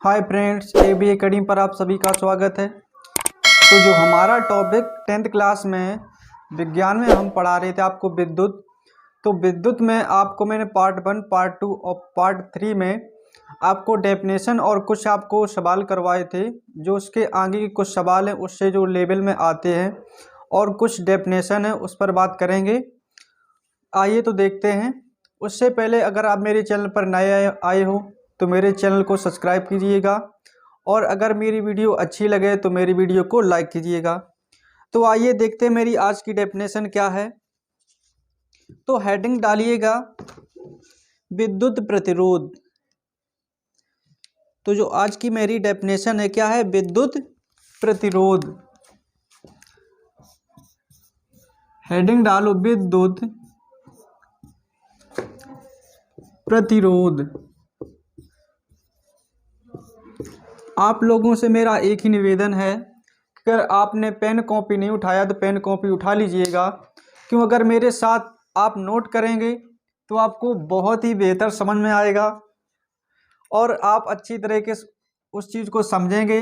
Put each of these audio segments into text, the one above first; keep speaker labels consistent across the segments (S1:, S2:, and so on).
S1: Hi friends, AB academy पर आप सभी का स्वागत है। तो जो हमारा टॉपिक 10th क्लास में विज्ञान में हम पढ़ा रहे थे आपको विद्युत। तो विद्युत में आपको मैंने पार्ट 1, पार्ट 2 और पार्ट 3 में आपको डेफिनेशन और कुछ आपको सवाल करवाए थे। जो उसके आगे के कुछ सवाल हैं उससे जो लेवल में आते हैं और कुछ डेफिनेशन है उस पर बात करेंगे। आइए तो देखते हैं। उससे पहले अगर आप मेरे चैनल पर नए आए हो तो मेरे चैनल को सब्सक्राइब कीजिएगा और अगर मेरी वीडियो अच्छी लगे तो मेरी वीडियो को लाइक कीजिएगा। तो आइए देखते हैं मेरी आज की डेफिनेशन क्या है। तो हेडिंग डालिएगा विद्युत प्रतिरोध। तो जो आज की मेरी डेफिनेशन है क्या है, विद्युत प्रतिरोध। हेडिंग डालो विद्युत प्रतिरोध। आप लोगों से मेरा एक ही निवेदन है कि अगर आपने पेन कॉपी नहीं उठाया तो पेन कॉपी उठा लीजिएगा। क्यों, अगर मेरे साथ आप नोट करेंगे तो आपको बहुत ही बेहतर समझ में आएगा और आप अच्छी तरीके से उस चीज़ को समझेंगे।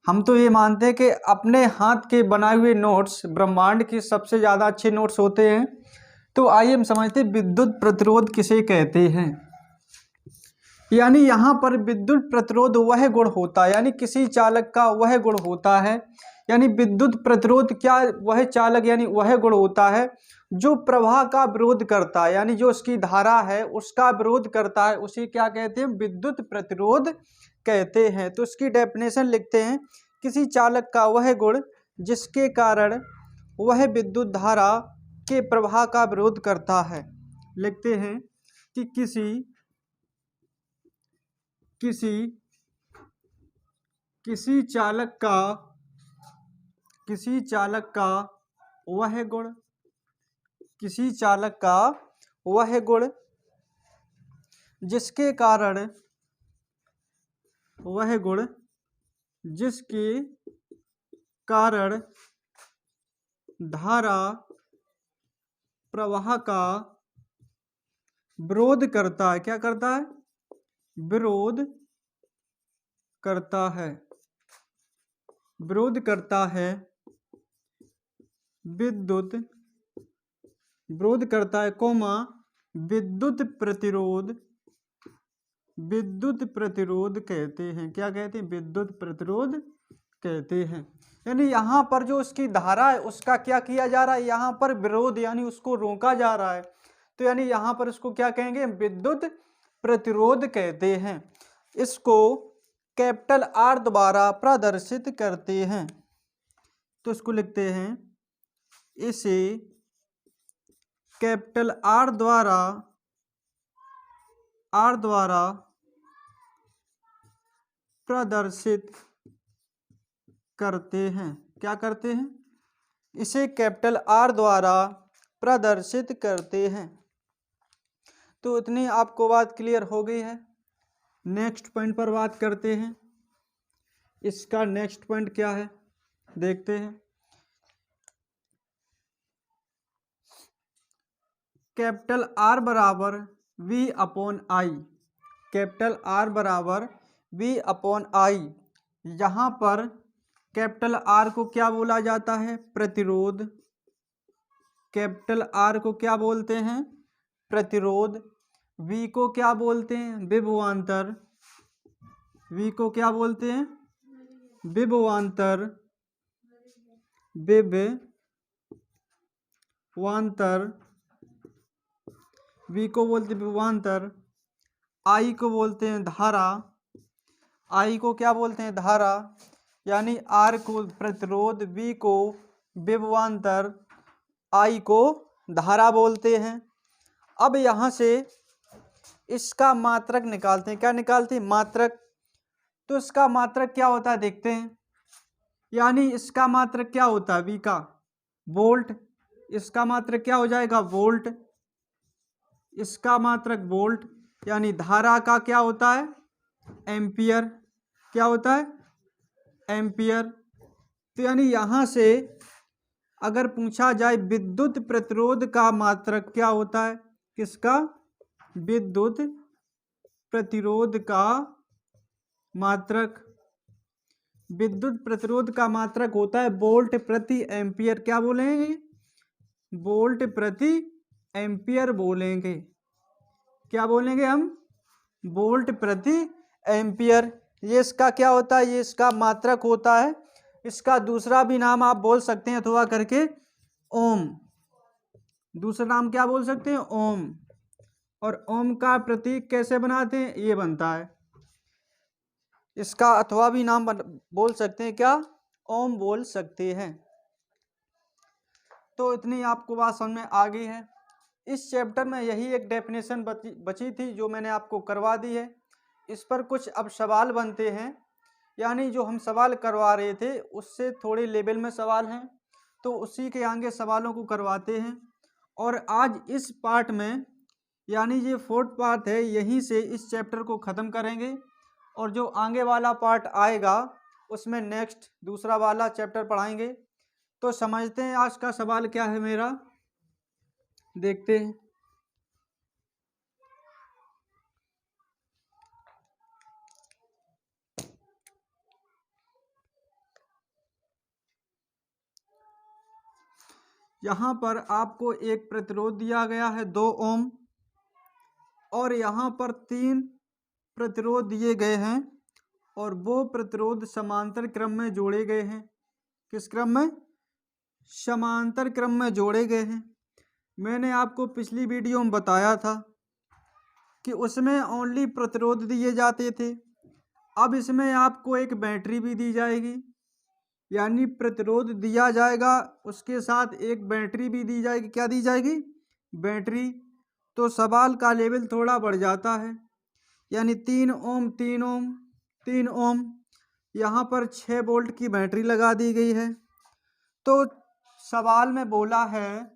S1: हम तो ये मानते हैं कि अपने हाथ के बनाए हुए नोट्स ब्रह्मांड के सबसे ज़्यादा अच्छे नोट्स होते हैं। तो आइए हम समझते हैं विद्युत प्रतिरोध किसे कहते हैं। यानी यहाँ पर विद्युत प्रतिरोध वह गुण होता है, यानी किसी चालक का वह गुण होता है। यानी विद्युत प्रतिरोध क्या, वह चालक यानी वह गुण होता है जो प्रवाह का विरोध करता है, यानी जो उसकी धारा है उसका विरोध करता है, उसे क्या कहते हैं, विद्युत प्रतिरोध कहते हैं। तो इसकी डेफिनेशन लिखते हैं, किसी चालक का वह गुण जिसके कारण वह विद्युत धारा के प्रवाह का विरोध करता है। लिखते हैं कि किसी चालक का वह गुण, किसी चालक का वह गुण जिसके कारण धारा प्रवाह का विरोध करता है। क्या करता है? विरोध करता है विरोध करता है कौमा विद्युत प्रतिरोध कहते हैं। क्या कहते हैं? विद्युत प्रतिरोध कहते हैं। यानी यहाँ पर जो उसकी धारा है उसका क्या किया जा रहा है, यहाँ पर विरोध यानी उसको रोका जा रहा है। तो यानी यहाँ पर इसको क्या कहेंगे, विद्युत प्रतिरोध कहते हैं। इसको कैपिटल आर द्वारा प्रदर्शित करते हैं। तो इसको लिखते हैं, इसे कैपिटल आर द्वारा प्रदर्शित करते हैं। क्या करते हैं? इसे कैपिटल आर द्वारा प्रदर्शित करते हैं। तो इतनी आपको बात क्लियर हो गई है। नेक्स्ट पॉइंट पर बात करते हैं। इसका नेक्स्ट पॉइंट क्या है देखते हैं। कैपिटल आर बराबर V upon I. Capital R बराबर वी अपॉन आई। यहाँ पर कैपिटल आर को क्या बोला जाता है? प्रतिरोध। कैपिटल आर को क्या बोलते हैं? प्रतिरोध। वी को क्या बोलते हैं? विभवांतर। वी को क्या बोलते हैं? विभवांतर। वी को बोलते हैं विभवांतर। आई को बोलते हैं धारा। आई को क्या बोलते हैं? धारा। यानी आर को प्रतिरोध, वी को विभवांतर, आई को धारा बोलते हैं। अब यहाँ से इसका मात्रक निकालते हैं। क्या निकालते हैं? मात्रक। तो इसका मात्रक क्या होता है देखते हैं। यानी इसका मात्रक क्या होता है? वी का वोल्ट। इसका मात्रक क्या हो जाएगा? वोल्ट। इसका मात्रक वोल्ट। यानी धारा का क्या होता है? एम्पियर। क्या होता है? एम्पियर। तो यानी यहाँ से अगर पूछा जाए विद्युत प्रतिरोध का मात्रक क्या होता है, किसका? विद्युत प्रतिरोध का मात्रक। विद्युत प्रतिरोध का मात्रक होता है वोल्ट प्रति एम्पियर। क्या बोलेंगे? वोल्ट प्रति एम्पियर बोलेंगे। क्या बोलेंगे हम? वोल्ट प्रति एम्पियर। ये इसका क्या होता है? ये इसका मात्रक होता है। इसका दूसरा भी नाम आप बोल सकते हैं अथवा करके ओम। दूसरा नाम क्या बोल सकते हैं? ओम। और ओम का प्रतीक कैसे बनाते हैं? ये बनता है। इसका अथवा भी नाम बोल सकते हैं। क्या? ओम बोल सकते हैं। तो इतनी आपको बात समझ में आ गई है। इस चैप्टर में यही एक डेफिनेशन बची थी जो मैंने आपको करवा दी है। इस पर कुछ अब सवाल बनते हैं, यानी जो हम सवाल करवा रहे थे उससे थोड़े लेवल में सवाल हैं, तो उसी के आगे सवालों को करवाते हैं। और आज इस पार्ट में, यानी ये 4th पार्ट है, यहीं से इस चैप्टर को ख़त्म करेंगे। और जो आगे वाला पार्ट आएगा उसमें नेक्स्ट दूसरा वाला चैप्टर पढ़ाएंगे। तो समझते हैं आज का सवाल क्या है मेरा, देखते हैं। यहाँ पर आपको एक प्रतिरोध दिया गया है 2 ओम, और यहाँ पर 3 प्रतिरोध दिए गए हैं, और वो प्रतिरोध समांतर क्रम में जोड़े गए हैं। किस क्रम में? समांतर क्रम में जोड़े गए हैं। मैंने आपको पिछली वीडियो में बताया था कि उसमें ओनली प्रतिरोध दिए जाते थे। अब इसमें आपको एक बैटरी भी दी जाएगी, यानी प्रतिरोध दिया जाएगा उसके साथ एक बैटरी भी दी जाएगी। क्या दी जाएगी? बैटरी। तो सवाल का लेवल थोड़ा बढ़ जाता है, यानी 3 ओम 3 ओम 3 ओम, यहाँ पर 6 वोल्ट की बैटरी लगा दी गई है। तो सवाल में बोला है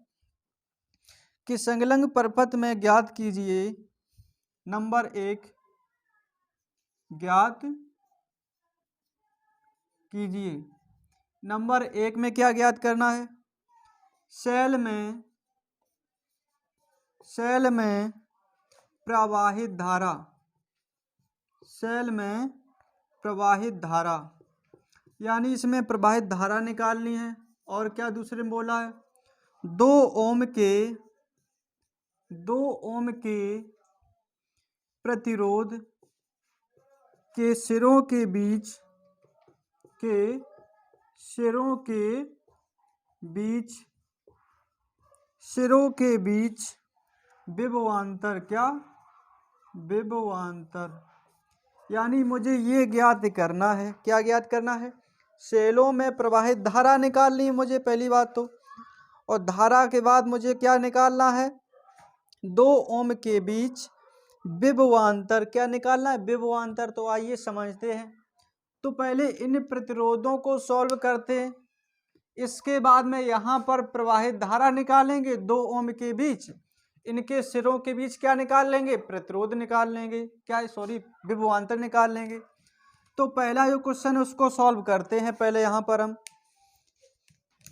S1: कि संलग्न परपथ में ज्ञात कीजिए। नंबर 1, ज्ञात कीजिए। नंबर 1 में क्या ज्ञात करना है? सेल में प्रवाहित धारा। सेल में प्रवाहित धारा, यानी इसमें प्रवाहित धारा निकालनी है। और क्या दूसरे में बोला है? 2 ओम के प्रतिरोध के सिरों के बीच विभवांतर। क्या? विभवांतर। यानी मुझे ये ज्ञात करना है। क्या ज्ञात करना है? सेलों में प्रवाहित धारा निकालनी है मुझे, पहली बात तो। और धारा के बाद मुझे क्या निकालना है? 2 ओम के बीच विभवांतर। क्या निकालना है? विभवांतर। तो आइए समझते हैं। तो पहले इन प्रतिरोधों को सॉल्व करते हैं, इसके बाद में यहाँ पर प्रवाहित धारा निकालेंगे 2 ओम के बीच, इनके सिरों के बीच क्या निकाल लेंगे? प्रतिरोध निकाल लेंगे। क्या? सॉरी, विभवांतर निकाल लेंगे। तो पहला जो क्वेश्चन है उसको सॉल्व करते हैं। पहले यहाँ पर हम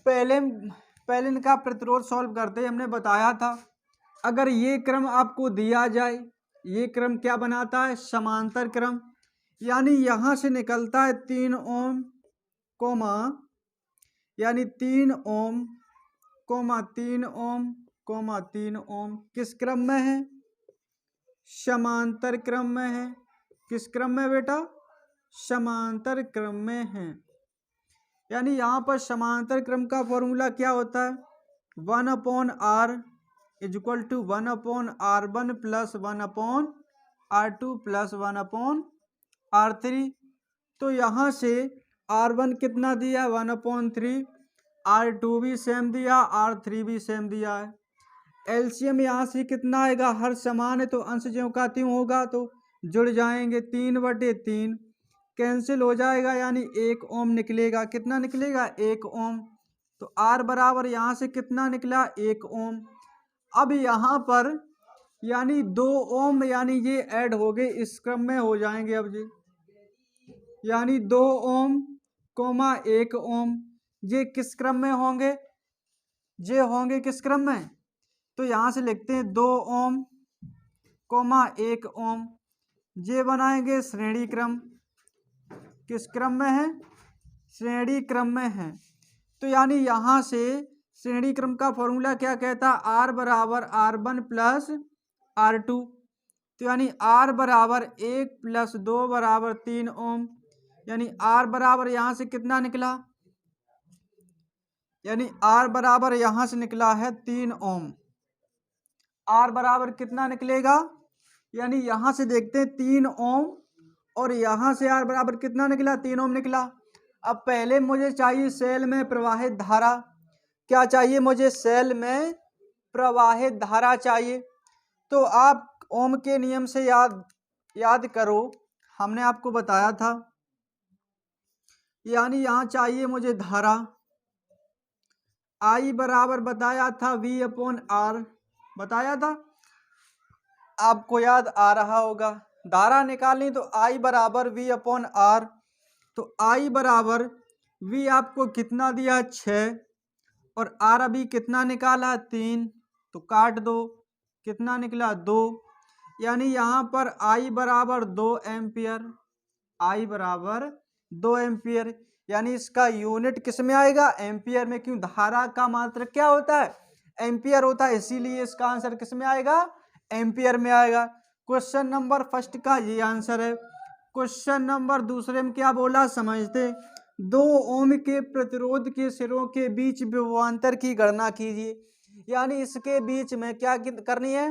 S1: पहले इनका प्रतिरोध सॉल्व करते हैं। हमने बताया था अगर ये क्रम आपको दिया जाए, ये क्रम क्या बनाता है? समांतर क्रम। यानी यहाँ से निकलता है 3 ओम कोमा, यानी 3 ओम कोमा 3 ओम कोमा 3 ओम। किस क्रम में है? समांतर क्रम में है। किस क्रम में बेटा? समांतर क्रम में है। यानी यहाँ पर समांतर क्रम का फॉर्मूला क्या होता है? 1/r equal to 1/r1 plus 1/r2 plus 1/r3। तो यहाँ से r1 कितना दिया? 1/3, r2 भी सेम दिया, r3 भी सेम दिया है। एलसीएम यहाँ से कितना आएगा? हर समान है तो अंश ज्यों का त्यों होगा, तो जुड़ जाएंगे। 3/3 कैंसिल हो जाएगा, यानी 1 ओम निकलेगा। कितना निकलेगा? 1 ओम। तो R बराबर यहाँ से कितना निकला? 1 ओम। अब यहाँ पर यानी 2 ओम, यानी ये ऐड हो गए, इस क्रम में हो जाएंगे अब ये, यानी 2 ओम कोमा 1 ओम। ये किस क्रम में होंगे? ये होंगे किस क्रम में? तो यहाँ से लिखते हैं 2 ओम कोमा 1 ओम। ये बनाएंगे श्रेणी क्रम। किस क्रम में है? श्रेणी क्रम में है। तो यानी यहाँ से श्रेणी क्रम का फॉर्मूला क्या कहता है? R बराबर R1 प्लस R2। तो यानी R बराबर 1 प्लस 2 बराबर 3 ओम। यानी R बराबर यहाँ से कितना निकला? यानी R बराबर यहाँ से निकला है 3 ओम। R बराबर कितना निकलेगा? यानी यहाँ से देखते हैं 3 ओम और यहाँ से R बराबर कितना निकला? 3 ओम निकला। अब पहले मुझे चाहिए सेल में प्रवाहित धारा। क्या चाहिए मुझे? सेल में प्रवाहित धारा चाहिए। तो आप ओम के नियम से याद करो, हमने आपको बताया था। यानी यहाँ चाहिए मुझे धारा। I बराबर बताया था V/R, बताया था, आपको याद आ रहा होगा। धारा निकालनी तो I बराबर V/R। तो I बराबर V आपको कितना दिया? 6 और R अभी कितना निकाला? 3। तो काट दो, कितना निकला? 2। यानी यहाँ पर I बराबर 2 एम्पियर। I बराबर 2 एम्पियर। यानी इसका यूनिट किस में आएगा? एम्पियर में। क्यों? धारा का मात्रक क्या होता है? एम्पियर होता है, इसीलिए इसका आंसर किस में आएगा? एम्पियर में आएगा। क्वेश्चन नंबर फर्स्ट का ये आंसर है। क्वेश्चन नंबर दूसरे में क्या बोला समझते? 2 ओम के प्रतिरोध के सिरों के बीच विभवांतर की गणना कीजिए। यानी इसके बीच में क्या करनी है?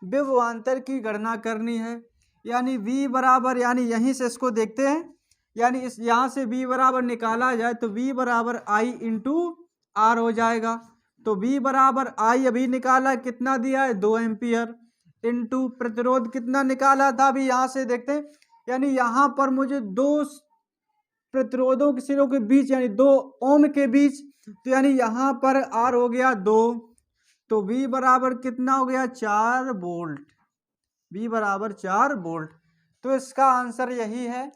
S1: विभवांतर की गणना करनी है। यानी V बराबर, यानी यहीं से इसको देखते हैं, यानी इस यहाँ से V बराबर निकाला जाए तो V बराबर I इंटू R हो जाएगा। तो V बराबर I अभी निकाला, कितना दिया है? 2 एम्पियर, इंटू प्रतिरोध कितना निकाला था अभी यहाँ से देखते हैं। यानी यहाँ पर मुझे 2 प्रतिरोधों के सिरों के बीच, यानी 2 ओम के बीच, तो यानी यहाँ पर R हो गया 2। तो V बराबर कितना हो गया? 4 वोल्ट। V बराबर 4 वोल्ट। तो इसका आंसर यही है।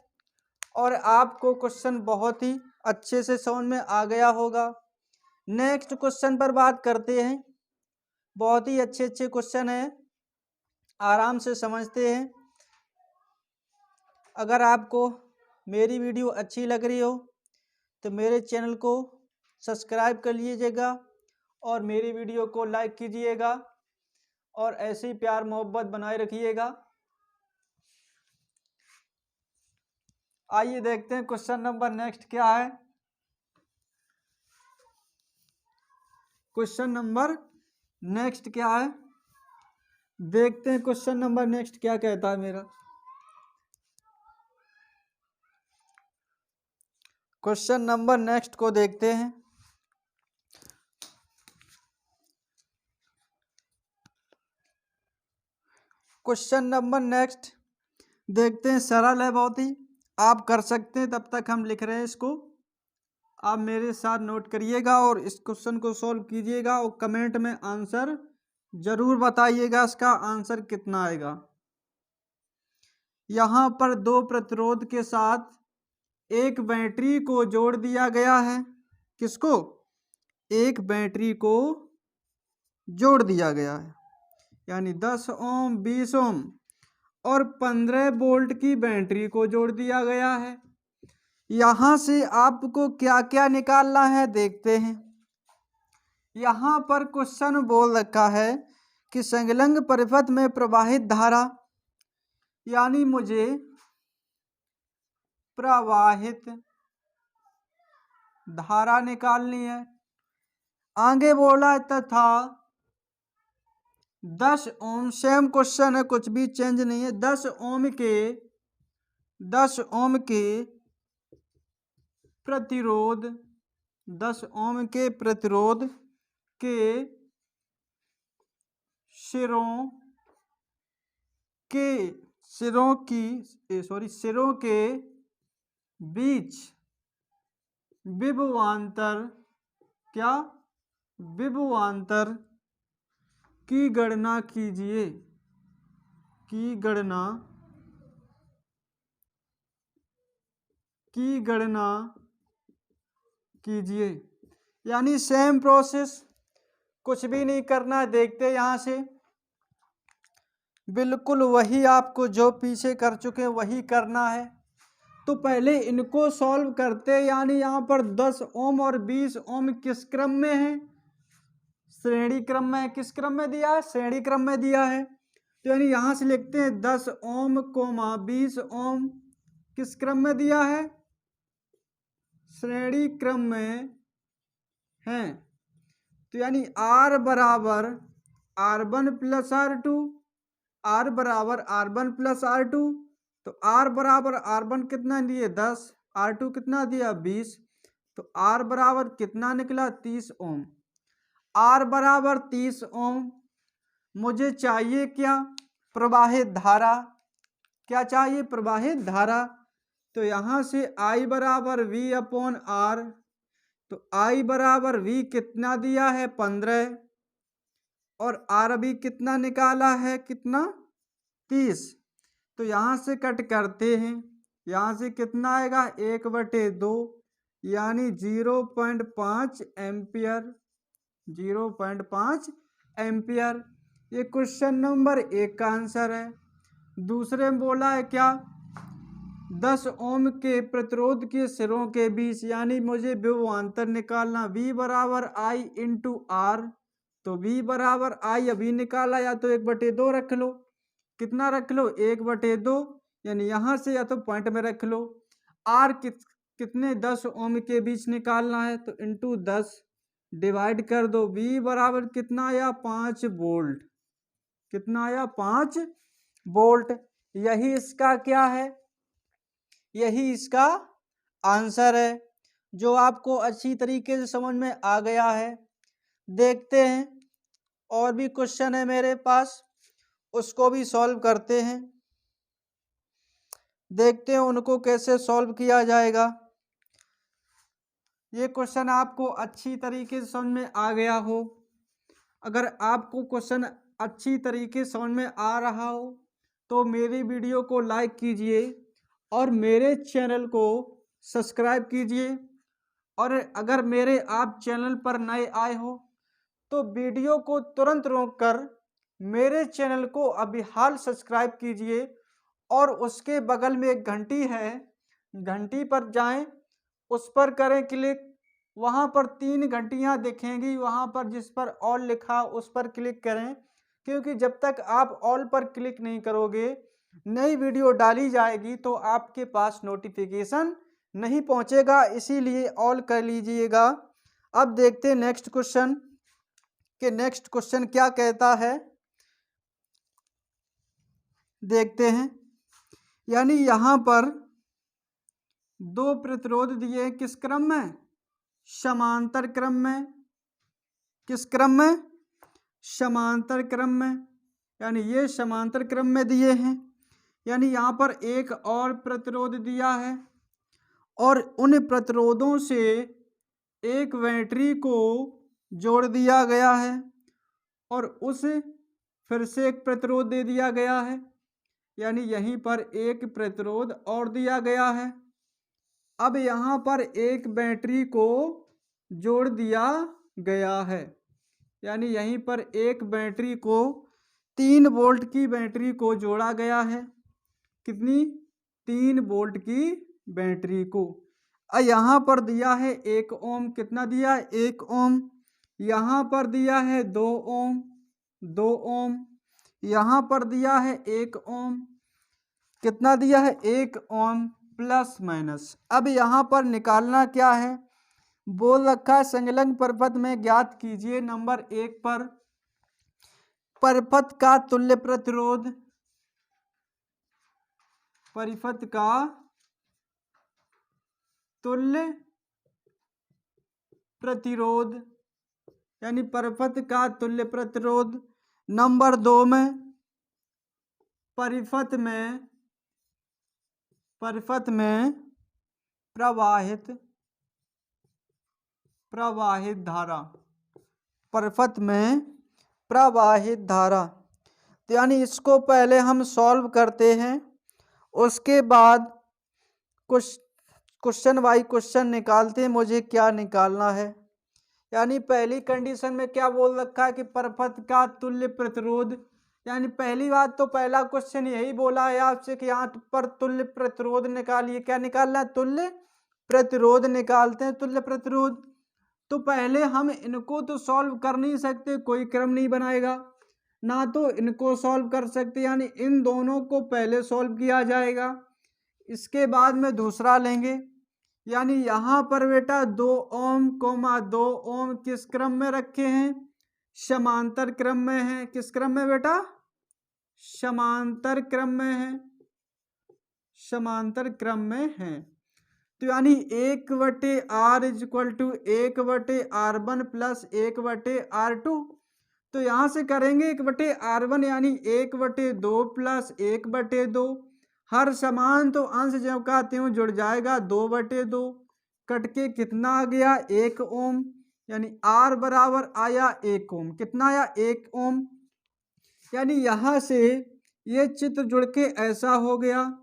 S1: और आपको क्वेश्चन बहुत ही अच्छे से समझ में आ गया होगा। नेक्स्ट क्वेश्चन पर बात करते हैं। बहुत ही अच्छे अच्छे क्वेश्चन हैं, आराम से समझते हैं। अगर आपको मेरी वीडियो अच्छी लग रही हो तो मेरे चैनल को सब्सक्राइब कर लीजिएगा और मेरी वीडियो को लाइक कीजिएगा और ऐसे ही प्यार मोहब्बत बनाए रखिएगा। आइए देखते हैं क्वेश्चन नंबर नेक्स्ट क्या है। क्वेश्चन नंबर नेक्स्ट क्या है, देखते हैं क्वेश्चन नंबर नेक्स्ट क्या कहता है मेरा। क्वेश्चन नंबर नेक्स्ट को देखते हैं। क्वेश्चन नंबर नेक्स्ट देखते हैं, सरल है बहुत ही, आप कर सकते हैं। तब तक हम लिख रहे हैं इसको, आप मेरे साथ नोट करिएगा और इस क्वेश्चन को सॉल्व कीजिएगा और कमेंट में आंसर जरूर बताइएगा इसका आंसर कितना आएगा। यहाँ पर 2 प्रतिरोध के साथ एक बैटरी को जोड़ दिया गया है। किसको? एक बैटरी को जोड़ दिया गया है। यानी 10 ओम, 20 ओम और 15 वोल्ट की बैटरी को जोड़ दिया गया है। यहाँ से आपको क्या क्या निकालना है देखते हैं। यहाँ पर क्वेश्चन बोल रखा है कि संलग्न परिपथ में प्रवाहित धारा, यानी मुझे प्रवाहित धारा निकालनी है। आगे बोला तथा 10 ओम, सेम क्वेश्चन है, कुछ भी चेंज नहीं है। 10 ओम के प्रतिरोध, 10 ओम के प्रतिरोध के सिरों के बीच विभवांतर, क्या? विभवांतर की गणना कीजिए, की गणना कीजिए। यानी सेम प्रोसेस, कुछ भी नहीं करना है। देखते यहाँ से बिल्कुल वही, आपको जो पीछे कर चुके हैं वही करना है। तो पहले इनको सॉल्व करते, यानी यहाँ पर 10 ओम और 20 ओम किस क्रम में है? श्रेणी क्रम में। किस क्रम में दिया है? श्रेणी क्रम में दिया है। तो यानी यहाँ से लिखते हैं 10 ओम कोमा 20 ओम किस क्रम में दिया है? श्रेणी क्रम में है। तो यानी R बराबर R1 प्लस R2, R बराबर R1 प्लस R2। तो R बराबर R1 कितना दिए? 10, R2 कितना दिया? 20। तो R बराबर कितना निकला? 30 ओम। R बराबर 30 ओम। मुझे चाहिए क्या? प्रवाहित धारा। क्या चाहिए? प्रवाहित धारा। तो यहाँ से I बराबर V अपॉन R। तो I बराबर V कितना दिया है? 15। और R भी कितना निकाला है? कितना? 30। तो यहाँ से कट करते हैं, यहाँ से कितना आएगा? 1/2 यानी 0.5 एम्पियर। 0.5 एम्पियर। ये क्वेश्चन नंबर 1 का आंसर है। दूसरे में बोला है क्या? 10 ओम के प्रतिरोध के सिरों के बीच, यानी मुझे विभवांतर निकालना। V बराबर I इंटू R। तो V बराबर I अभी निकाला, या तो 1/2 रख लो। कितना रख लो? 1/2, यानी यहाँ से या तो पॉइंट में रख लो। R कितने? 10 ओम के बीच निकालना है, तो इंटू 10 डिवाइड कर दो। V बराबर कितना आया? 5 वोल्ट। कितना आया? 5 वोल्ट। यही इसका क्या है? यही इसका आंसर है, जो आपको अच्छी तरीके से समझ में आ गया है। देखते हैं, और भी क्वेश्चन है मेरे पास, उसको भी सॉल्व करते हैं। देखते हैं उनको कैसे सॉल्व किया जाएगा। ये क्वेश्चन आपको अच्छी तरीके से समझ में आ गया हो। अगर आपको क्वेश्चन अच्छी तरीके से समझ में आ रहा हो तो मेरी वीडियो को लाइक कीजिए और मेरे चैनल को सब्सक्राइब कीजिए। और अगर मेरे आप चैनल पर नए आए हो तो वीडियो को तुरंत रोककर मेरे चैनल को अभी हाल सब्सक्राइब कीजिए, और उसके बगल में एक घंटी है, घंटी पर जाएं, उस पर करें क्लिक। वहां पर 3 घंटियां दिखेंगी, वहां पर जिस पर ऑल लिखा उस पर क्लिक करें, क्योंकि जब तक आप ऑल पर क्लिक नहीं करोगे, नई वीडियो डाली जाएगी तो आपके पास नोटिफिकेशन नहीं पहुंचेगा, इसीलिए ऑल कर लीजिएगा। अब देखते हैं नेक्स्ट क्वेश्चन कि नेक्स्ट क्वेश्चन क्या कहता है। देखते हैं, यानी यहां पर 2 प्रतिरोध दिए, किस क्रम में? समांतर क्रम में। किस क्रम में? समांतर क्रम में। यानी ये समांतर क्रम में दिए हैं। यानी यहाँ पर एक और प्रतिरोध दिया है, और उन प्रतिरोधों से एक बैटरी को जोड़ दिया गया है, और उस फिर से एक प्रतिरोध दे दिया गया है। यानी यहीं पर एक प्रतिरोध और दिया गया है। अब यहाँ पर एक बैटरी को जोड़ दिया गया है, यानी यहीं पर एक बैटरी को 3 वोल्ट की बैटरी को जोड़ा गया है। कितनी? 3 वोल्ट की बैटरी को। यहाँ पर दिया है 1 ओम। कितना दिया है? 1 ओम। यहाँ पर दिया है 2 ओम। 2 ओम। यहाँ पर दिया है 1 ओम। कितना दिया है? 1 ओम प्लस माइनस। अब यहाँ पर निकालना क्या है? बोल रखा है संलग्न परिपथ में ज्ञात कीजिए नंबर 1 पर परिपथ का तुल्य प्रतिरोध। परिपथ का तुल्य प्रतिरोध, यानी परिपथ का तुल्य प्रतिरोध। नंबर 2 में परिपथ में प्रवाहित धारा। परिपथ में प्रवाहित धारा। तो यानी इसको पहले हम सॉल्व करते हैं, उसके बाद कुछ क्वेश्चन बाई क्वेश्चन निकालते हैं मुझे क्या निकालना है। यानी पहली कंडीशन में क्या बोल रखा है कि परिपथ का तुल्य प्रतिरोध यानी पहली बात तो पहला क्वेश्चन यही बोला है आपसे कि यहाँ पर तुल्य प्रतिरोध निकालिए। क्या निकालना है? तुल्य प्रतिरोध निकालते हैं। तुल्य प्रतिरोध तो पहले हम इनको तो सॉल्व कर नहीं सकते, कोई क्रम नहीं बनाएगा, ना तो इनको सॉल्व कर सकते, यानी इन दोनों को पहले सॉल्व किया जाएगा, इसके बाद में दूसरा लेंगे। यानी यहाँ पर बेटा 2 ओम 2 ओम किस क्रम में रखे हैं? समांतर क्रम में है। किस क्रम में बेटा? समांतर क्रम में है। समांतर क्रम में है। तो यानी 1/r is equal to 1/r1 plus 1/r2। तो यहाँ से करेंगे 1/r1 यानी 1/2 प्लस 1/2। हर समान तो अंश जो का त्यों जुड़ जाएगा, 2/2 कट के कितना आ गया? 1 ओम। यानी R बराबर आया 1 ओम। कितना आया? 1 ओम। यानी यहाँ से ये चित्र जुड़ के ऐसा हो गया।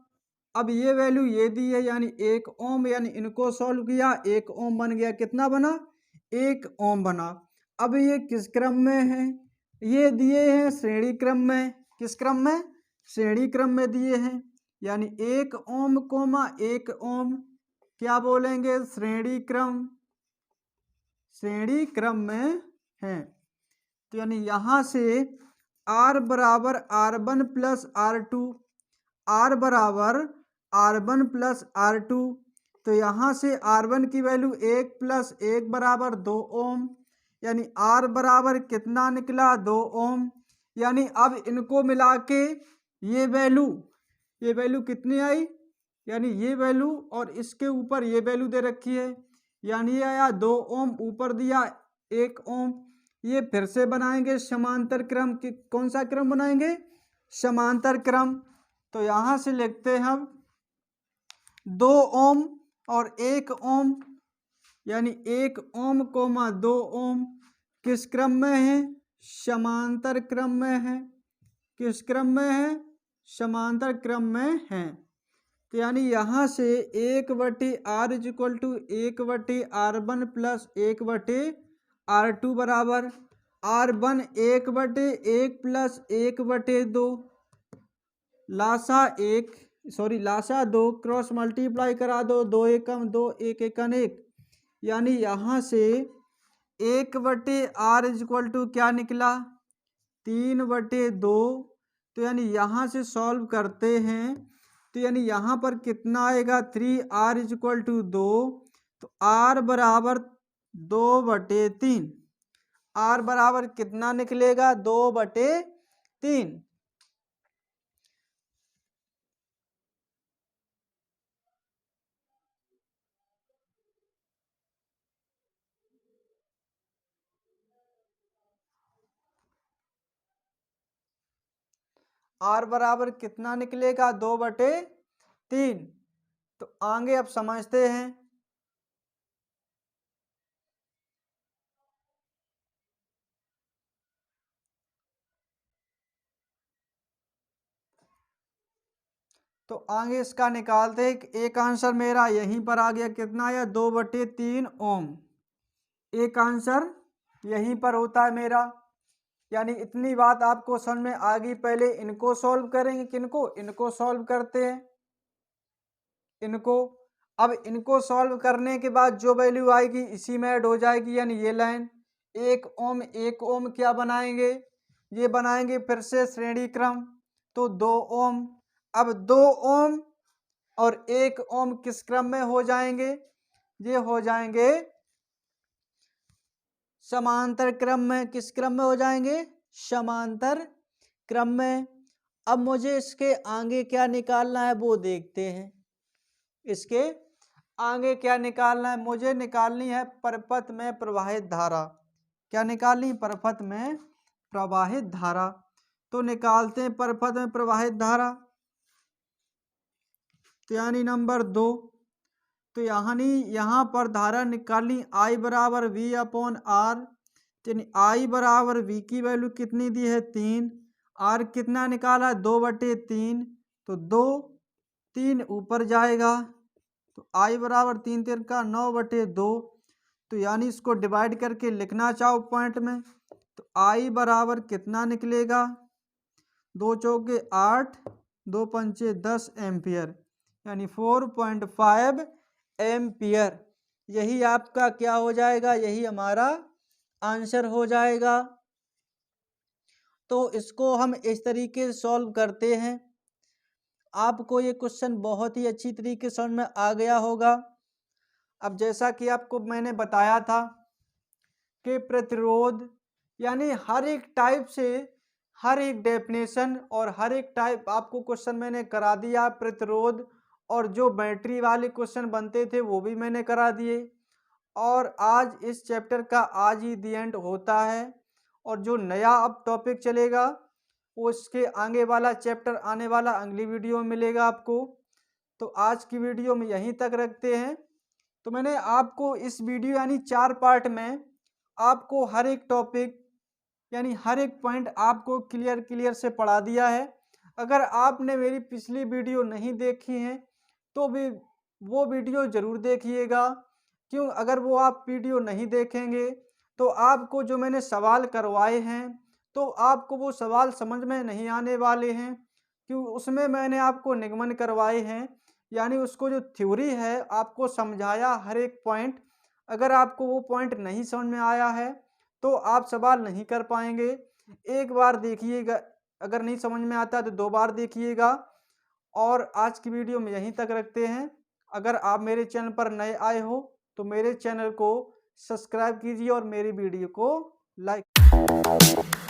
S1: अब ये वैल्यू ये दी है, यानी 1 ओम, यानी इनको सॉल्व किया, 1 ओम बन गया। कितना बना? 1 ओम बना। अब ये किस क्रम में है? ये दिए हैं श्रेणी क्रम में। किस क्रम में? श्रेणी क्रम में दिए हैं। यानी 1 ओम 1 ओम क्या बोलेंगे? श्रेणी क्रम। श्रेणी क्रम में है। तो यानी यहाँ से R बराबर R1 प्लस R2, R बराबर R1 प्लस R2। तो यहाँ से R1 की वैल्यू 1 प्लस 1 बराबर 2 ओम। यानी R बराबर कितना निकला? 2 ओम। यानी अब इनको मिला के ये वैल्यू कितनी आई? यानी ये वैल्यू और इसके ऊपर ये वैल्यू दे रखी है, यानी ये आया 2 ओम, ऊपर दिया 1 ओम। ये फिर से बनाएंगे समांतर क्रम। की कौन सा क्रम बनाएंगे? समांतर क्रम। तो यहाँ से लिखते हैं हम 2 ओम और 1 ओम, यानी 1 ओम 2 ओम किस क्रम में है? समांतर क्रम में है। किस क्रम में है? समांतर क्रम में है। तो यानी यहाँ से 1/r is equal to 1/r1 plus 1/r2 बराबर R1 1/1 plus 1/2 Lasa 2 cross multiply करा दो, 2 एकम 2 1 एकम 1। यानी यहाँ से 1/r इज इक्वल टू क्या निकला? 3/2। तो यानी यहाँ से सॉल्व करते हैं तो यानी यहाँ पर कितना आएगा? 3r is equal to 2। तो r बराबर 2/3। r बराबर कितना निकलेगा? 2/3। R बराबर कितना निकलेगा? 2/3। तो आगे अब समझते हैं। तो आगे इसका निकालते हैं। एक आंसर मेरा यहीं पर आ गया। कितना आया? 2/3 ओम। एक आंसर यहीं पर होता है मेरा। यानी इतनी बात आपको समझ में आ गई। पहले इनको सॉल्व करेंगे। किनको? इनको सॉल्व करते हैं। इनको अब इनको सॉल्व करने के बाद जो वैल्यू आएगी इसी में ऐड हो जाएगी। यानी ये लाइन 1 ओम 1 ओम क्या बनाएंगे? ये बनाएंगे फिर से श्रेणी क्रम। तो 2 ओम। अब 2 ओम और 1 ओम किस क्रम में हो जाएंगे? ये हो जाएंगे समांतर क्रम में। किस क्रम में हो जाएंगे? समांतर क्रम में। अब मुझे इसके आगे क्या निकालना है वो देखते हैं। इसके आगे क्या निकालना है? मुझे निकालनी है परपथ में प्रवाहित धारा। क्या निकालनी? परपथ में प्रवाहित धारा। तो निकालते हैं परपथ में प्रवाहित धारा। तो यानी नंबर 2। तो यहाँ पर धारा निकालनी I बराबर V/R। यानी I बराबर V की वैल्यू कितनी दी है? 3। R कितना निकाला? 2/3। तो 2 3 ऊपर जाएगा। तो I बराबर 3 3 का 9/2। तो यानी इसको डिवाइड करके लिखना चाहो पॉइंट में, तो I बराबर कितना निकलेगा? 2 चौके 8, 2 पंचे 10 एम्पियर, यानी 4.5 एम्पियर। यही आपका क्या हो जाएगा, यही हमारा आंसर हो जाएगा। तो इसको हम इस तरीके से सॉल्व करते हैं। आपको ये क्वेश्चन बहुत ही अच्छी तरीके से समझ में आ गया होगा। अब जैसा कि आपको मैंने बताया था कि प्रतिरोध यानी हर एक टाइप से हर एक डेफिनेशन और हर एक टाइप आपको क्वेश्चन मैंने करा दिया। प्रतिरोध और जो बैटरी वाले क्वेश्चन बनते थे वो भी मैंने करा दिए। और आज इस चैप्टर का आज ही दी एंड होता है, और जो नया अब टॉपिक चलेगा वो इसके आगे वाला चैप्टर आने वाला अगली वीडियो में मिलेगा आपको। तो आज की वीडियो में यहीं तक रखते हैं। तो मैंने आपको इस वीडियो यानी 4 पार्ट में आपको हर एक टॉपिक यानी हर एक पॉइंट आपको क्लियर से पढ़ा दिया है। अगर आपने मेरी पिछली वीडियो नहीं देखी है तो भी वो वीडियो ज़रूर देखिएगा। क्यों, अगर वो आप वीडियो नहीं देखेंगे तो आपको जो मैंने सवाल करवाए हैं तो आपको वो सवाल समझ में नहीं आने वाले हैं। क्यों, उसमें मैंने आपको निगमन करवाए हैं, यानी उसको जो थ्योरी है आपको समझाया हर एक पॉइंट। अगर आपको वो पॉइंट नहीं समझ में आया है तो आप सवाल नहीं कर पाएंगे। एक बार देखिएगा, अगर नहीं समझ में आता तो 2 बार देखिएगा। और आज की वीडियो में यहीं तक रखते हैं। अगर आप मेरे चैनल पर नए आए हो तो मेरे चैनल को सब्सक्राइब कीजिए और मेरी वीडियो को लाइक